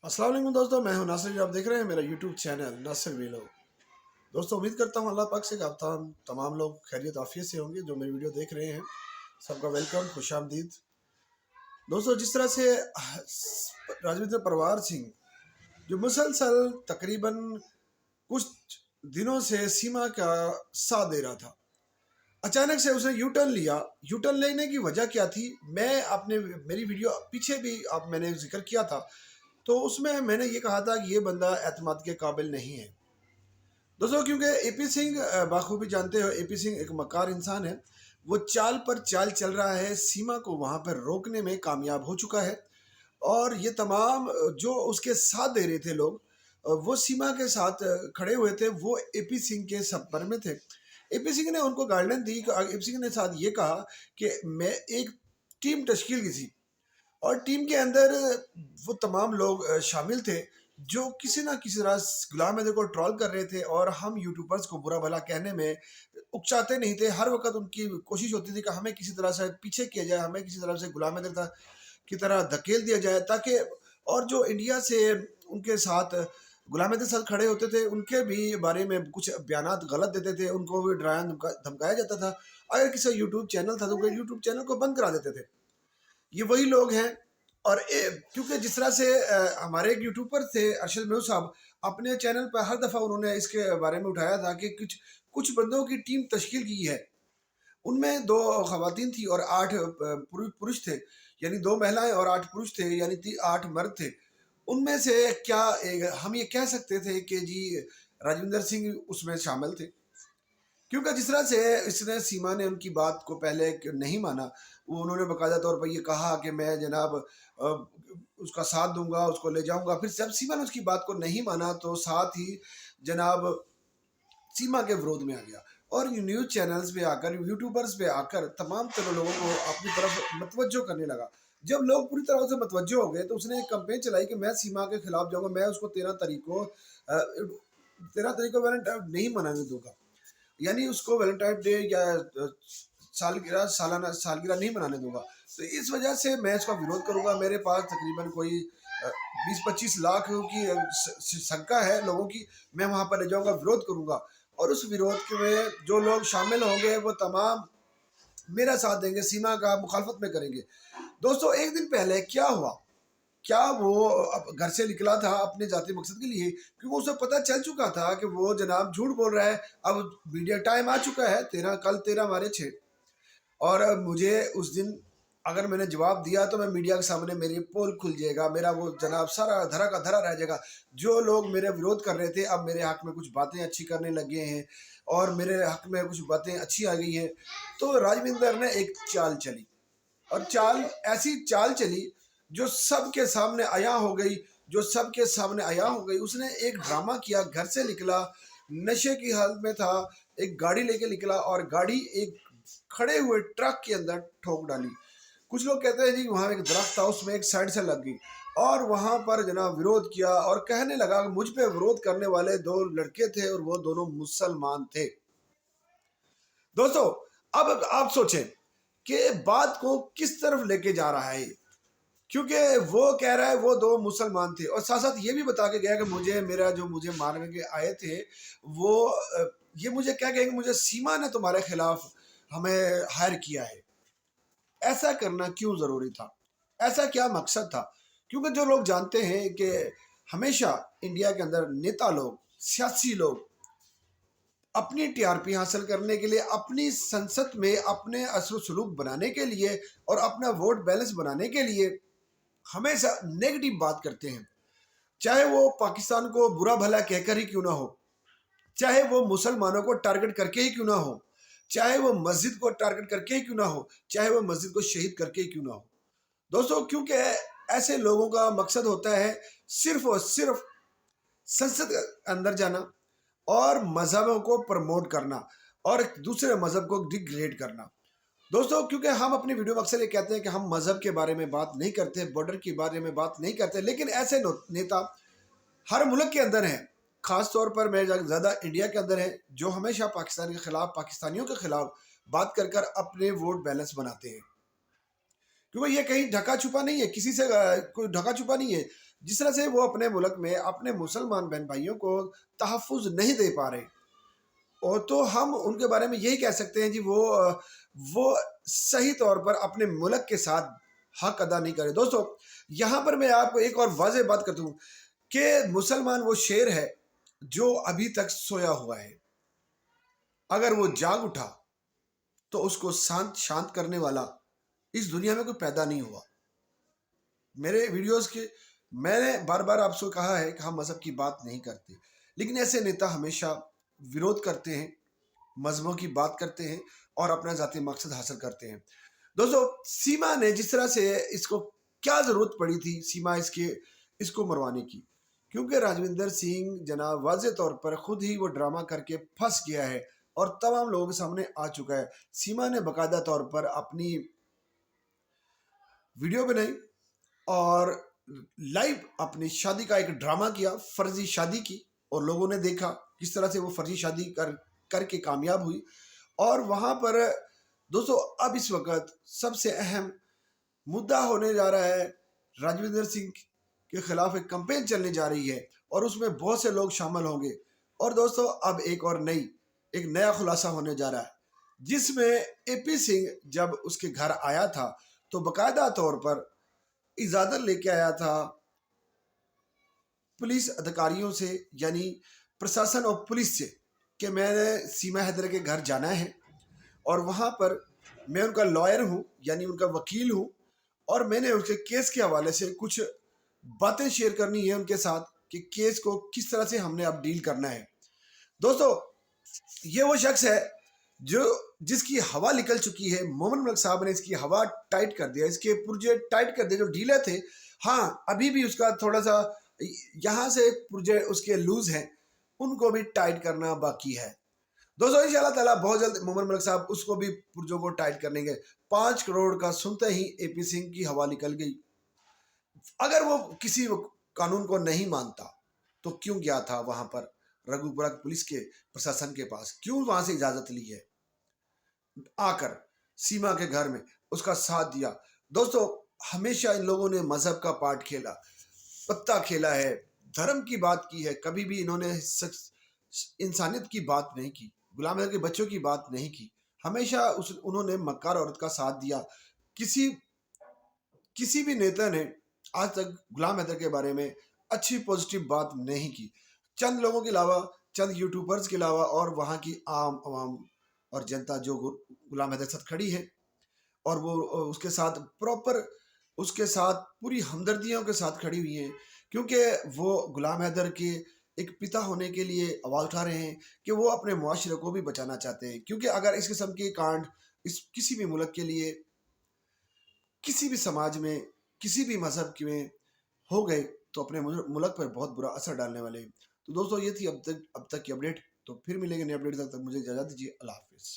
अस्सलाम वालेकुम दोस्तों, मैं हूं नासिर। आप देख रहे हैं मेरा यूट्यूब चैनल नासिर वीलॉग। दोस्तों, उम्मीद करता हूं अल्लाह पाक से कि आप तमाम लोग खैरियत आफियत से होंगे। जो मेरी वीडियो देख रहे हैं सबका वेलकम, खुश आमदीद। दोस्तों, जिस तरह से राजविंद्र परवार सिंह जो मुसलसल तकरीबन कुछ दिनों से सीमा का साथ दे रहा था, अचानक से उसने यू टर्न लिया। यू टर्न लेने की वजह क्या थी? मैं आपने मेरी वीडियो पीछे भी आप मैंने जिक्र किया था, तो उसमें मैंने ये कहा था कि ये बंदा एतमाद के काबिल नहीं है दोस्तों, क्योंकि एपी सिंह बाखूबी जानते हो, एपी सिंह एक मकार इंसान है। वो चाल पर चाल चल रहा है, सीमा को वहां पर रोकने में कामयाब हो चुका है। और ये तमाम जो उसके साथ दे रहे थे लोग, वो सीमा के साथ खड़े हुए थे, वो एपी सिंह के सपर में थे। एपी सिंह ने उनको गाइडलाइन दी। एपी सिंह ने साथ ये कहा कि मैं एक टीम तश्कील की थी, और टीम के अंदर वो तमाम लोग शामिल थे जो किसी ना किसी तरह गुलाम अहमद को ट्रोल कर रहे थे। और हम यूट्यूबर्स को बुरा भला कहने में उकसाते नहीं थे। हर वक्त उनकी कोशिश होती थी कि हमें किसी तरह से पीछे किया जाए, हमें किसी तरह से गुलाम अहमद की तरह धकेल दिया जाए, ताकि और जो इंडिया से उनके साथ गुलाम अहमद के साथ खड़े होते थे उनके भी बारे में कुछ बयानात गलत देते थे, उनको भी डराया धमकाया जाता था। अगर किसी यूट्यूब चैनल था तो यूट्यूब चैनल को बंद करा देते थे। ये वही लोग हैं। और क्योंकि जिस तरह से हमारे एक यूट्यूबर थे अरशद मेहू साहब, अपने चैनल पर हर दफ़ा उन्होंने इसके बारे में उठाया था कि कुछ कुछ बंदों की टीम तश्कील की है। उनमें 2 खवातीन थी और 8 पुरुष थे, यानी 2 महिलाएं और 8 पुरुष थे, यानी 8 मर्द थे। उनमें से क्या हम ये कह सकते थे कि जी राजविंदर सिंह उसमें शामिल थे? क्योंकि जिस तरह से इसने सीमा ने उनकी बात को पहले नहीं माना, वो उन्होंने बाकायदा तौर पर ये कहा कि मैं जनाब उसका साथ दूंगा, उसको ले जाऊंगा। फिर जब सीमा ने उसकी बात को नहीं माना तो साथ ही जनाब सीमा के विरोध में आ गया, और न्यूज़ चैनल्स पे आकर, यूट्यूबर्स पे आकर तमाम तरह लोगों को अपनी तरफ मतवज्जो करने लगा। जब लोग पूरी तरह से मतवज्जो हो गए तो उसने एक कंपेन चलाई कि मैं सीमा के खिलाफ जाऊंगा, मैं उसको 13 तारीख को वैलेंटाइन नहीं मनाने दूंगा, यानी उसको वैलेंटाइन डे या सालगिरह नहीं मनाने दूंगा। तो इस वजह से मैं इसका विरोध करूंगा। मेरे पास तकरीबन कोई 20-25 लाख की संख्या है लोगों की। मैं वहां पर ले जाऊंगा, विरोध करूंगा, और उस विरोध के में जो लोग शामिल होंगे वो तमाम मेरा साथ देंगे, सीमा का मुखालफत में करेंगे। दोस्तों, एक दिन पहले क्या हुआ? क्या वो अब घर से निकला था अपने जाती मकसद के लिए, क्योंकि उसे पता चल चुका था कि वो जनाब झूठ बोल रहा है। अब मीडिया टाइम आ चुका है, 13 कल 13 हमारे 6, और अब मुझे उस दिन अगर मैंने जवाब दिया तो मैं मीडिया के सामने मेरी पोल खुल जाएगा, मेरा वो जनाब सारा धरा का धरा रह जाएगा। जो लोग मेरे विरोध कर रहे थे अब मेरे हक में कुछ बातें अच्छी करने लगे हैं, और मेरे हक में कुछ बातें अच्छी आ गई हैं। तो राजविंदर ने एक चाल चली, और चाल ऐसी चाल चली जो सबके सामने आया हो गई, जो सबके सामने आया हो गई। उसने एक ड्रामा किया, घर से निकला, नशे की हालत में था, एक गाड़ी लेके निकला और गाड़ी एक खड़े हुए ट्रक के अंदर ठोक डाली। कुछ लोग कहते हैं जी वहां एक दरख्त था, उसमें एक साइड से लग गई, और वहां पर जनाब विरोध किया और कहने लगा कि मुझ पे विरोध करने वाले 2 लड़के थे और वो दोनों मुसलमान थे। दोस्तों, अब आप सोचें कि बात को किस तरफ लेके जा रहा है, क्योंकि वो कह रहा है वो 2 मुसलमान थे, और साथ साथ ये भी बता के गया कि मुझे मारने के आए थे वो ये मुझे क्या कहेंगे, मुझे सीमा ने तुम्हारे खिलाफ हमें हायर किया है। ऐसा करना क्यों जरूरी था? ऐसा क्या मकसद था? क्योंकि जो लोग जानते हैं कि हमेशा इंडिया के अंदर नेता लोग, सियासी लोग अपनी टीआरपी हासिल करने के लिए, अपनी संसद में अपने असर सलूक बनाने के लिए और अपना वोट बैलेंस बनाने के लिए हमेशा नेगेटिव बात करते हैं। चाहे वो पाकिस्तान को बुरा भला कहकर ही क्यों ना हो, चाहे वो मुसलमानों को टारगेट करके ही क्यों ना हो, चाहे वो मस्जिद को टारगेट करके ही क्यों ना हो, चाहे वो मस्जिद को शहीद करके ही क्यों ना हो। दोस्तों, क्योंकि ऐसे लोगों का मकसद होता है सिर्फ और सिर्फ संसद के अंदर जाना और मजहबों को प्रमोट करना और दूसरे मजहब को डिग्रेड करना। दोस्तों, क्योंकि हम अपनी वीडियो में अक्सर ये कहते हैं कि हम मजहब के बारे में बात नहीं करते, बॉर्डर के बारे में बात नहीं करते, लेकिन ऐसे नेता हर मुल्क के अंदर हैं, खास तौर पर मैं ज़्यादा इंडिया के अंदर है, जो हमेशा पाकिस्तान के खिलाफ, पाकिस्तानियों के खिलाफ बात कर कर अपने वोट बैलेंस बनाते हैं। क्योंकि ये कहीं ढका छुपा नहीं है, किसी से कोई ढका छुपा नहीं है। जिस तरह से वो अपने मुल्क में अपने मुसलमान बहन भाइयों को तहफ़्फ़ुज़ नहीं दे पा रहे, और तो हम उनके बारे में यही कह सकते हैं जी, वो सही तौर पर अपने मुल्क के साथ हक अदा नहीं करे। दोस्तों, यहाँ पर मैं आपको एक और वाज़ेह बात कर दूँ कि मुसलमान वो शेर है जो अभी तक सोया हुआ है। अगर वो जाग उठा तो उसको शांत करने वाला इस दुनिया में कोई पैदा नहीं हुआ। मेरे वीडियोस के मैंने बार-बार आपसे कहा है कि हम मज़हब की बात नहीं करते, लेकिन ऐसे नेता हमेशा विरोध करते हैं, मज़हबों की बात करते हैं और अपना ज़ाती मकसद हासिल करते हैं। दोस्तों, सीमा ने जिस तरह से इसको क्या ज़रूरत पड़ी थी सीमा इसको मरवाने की? क्योंकि राजविंदर सिंह जनाब वाज़ेह तौर पर खुद ही वो ड्रामा करके फँस गया है और तमाम लोगों के सामने आ चुका है। सीमा ने बाकायदा तौर पर अपनी वीडियो बनाई और लाइव अपनी शादी का एक ड्रामा किया, फर्जी शादी की, और लोगों ने देखा किस तरह से वो फर्जी शादी करके कामयाब हुई। और वहां पर दोस्तों, अब इस वक्त सबसे अहम मुद्दा होने जा रहा है, राजविंदर सिंह के खिलाफ एक कंपेन चलने जा रही है और उसमें बहुत से लोग शामिल होंगे। और दोस्तों, अब एक नया खुलासा होने जा रहा है, जिसमें एपी सिंह जब उसके घर आया था तो बाकायदा तौर पर इजाज़त लेके आया था पुलिस अधिकारियों से, यानी प्रशासन और पुलिस से, कि मैंने सीमा हैदर के घर जाना है और वहाँ पर मैं उनका लॉयर हूँ, यानी उनका वकील हूँ, और मैंने उसके केस के हवाले से कुछ बातें शेयर करनी है उनके साथ कि केस को किस तरह से हमने अब डील करना है। दोस्तों, ये वो शख्स है जो जिसकी हवा निकल चुकी है। मोमिन मलिक साहब ने इसकी हवा टाइट कर दिया, इसके पुर्जे टाइट कर दिए जो ढीले थे। हाँ, अभी भी उसका थोड़ा सा यहाँ से पुर्जे उसके लूज हैं, उनको भी टाइट करना बाकी है। दोस्तों, इंशाल्लाह ताला बहुत जल्द मोमिन मलिक साहब उसको भी पुर्जों को टाइट कर लेंगे। 5 करोड़ का सुनते ही एपी सिंह की हवा निकल गई। अगर वो किसी कानून को नहीं मानता तो क्यों गया था वहां पर रघुपुरा पुलिस के प्रशासन के पास, क्यों वहां से इजाजत ली है? आकर सीमा के घर में उसका साथ दिया। दोस्तों, हमेशा इन लोगों ने मजहब का पार्ट खेला, पत्ता खेला है, धर्म की बात की है, कभी भी इन्होंने इंसानियत की बात नहीं की, गुलाम के बच्चों की बात नहीं की। हमेशा उन्होंने मक्कार औरत का साथ दिया। किसी किसी भी नेता ने आज तक गुलाम हैदर के बारे में अच्छी पॉजिटिव बात नहीं की। चंद लोगों के अलावा, चंद यूट्यूबर्स के अलावा, और वहाँ की आम आवाम और जनता जो गुलाम हैदर के साथ खड़ी है, और वो उसके साथ प्रॉपर, उसके साथ पूरी हमदर्दियों के साथ खड़ी हुई हैं, क्योंकि वो गुलाम हैदर के एक पिता होने के लिए आवाज़ उठा रहे हैं कि वो अपने मुआशरे को भी बचाना चाहते हैं। क्योंकि अगर इस किस्म के कांड इस किसी भी मुल्क के लिए, किसी भी समाज में, किसी भी मजहब में हो गए तो अपने मुल्क पर बहुत बुरा असर डालने वाले हैं। तो दोस्तों, ये थी अब तक की अपडेट। तो फिर मिलेंगे नए अपडेट, तक मुझे इजाज़त दीजिए। अल्लाह हाफिज़।